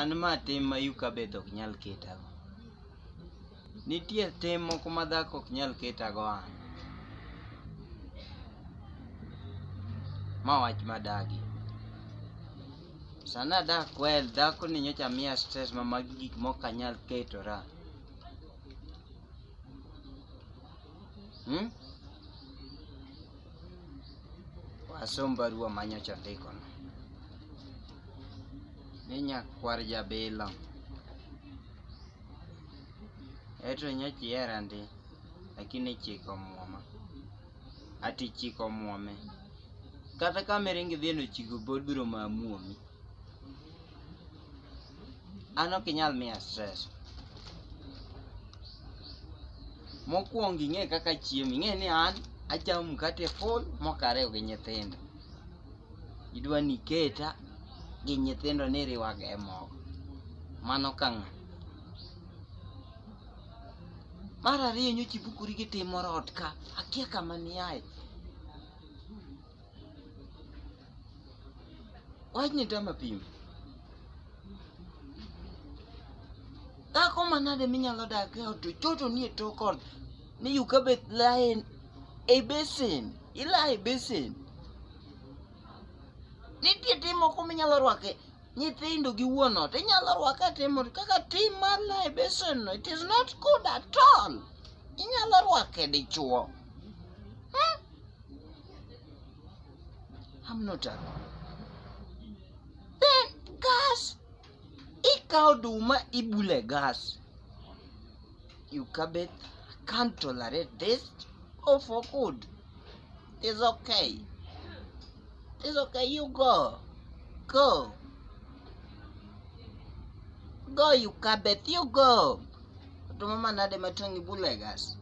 An ma tim ma Yukabeth ok nyal ketago. Nitie tim moko ma dhako ok nyal ketago an. Ma wach madagi. Sana dak wel, dhako ni nyocha miya stress ma magi gik mok anyal ketora. Wasom barua ma nyocha ndikono. Ni nyakwar jabilo. Eto nyocha ihera ndi, lakini chiko muoma. Ati chiko muome. Kata kama ringi dhieno chiko bod biro ma muomi. An ok inyal miya stress. Mokwongo ing'e kaka chiemo, ing'e ni an achamo mkate full mokariw gi nyithindo. Idwa ni keta gi nyithindo ni riwaga e mogo. Mano ka ng'a. Mar ariyo nyocha ibukori gi tim moro ot ka, akia kama niaye. Wachni tama pimo. Dhako manade minyalo dak e ot to choto ni e tok ot ni Yukabeth laye e besen. Ilaye e besen. Nitie tim moko minyalo rwake nyithindo gi wuon ot. Inyalo rwake tim kaka tim mar laye e besen no. It is not good at all. Inyalo rwake dichuo. I'm not alone. Then gas. Ikaw duma ibule gas. Yukabeth can't tolerate this. Go for good. It's okay. It's okay. You go. Go. Go Yukabeth. You go. Duma manade matong ibule gas.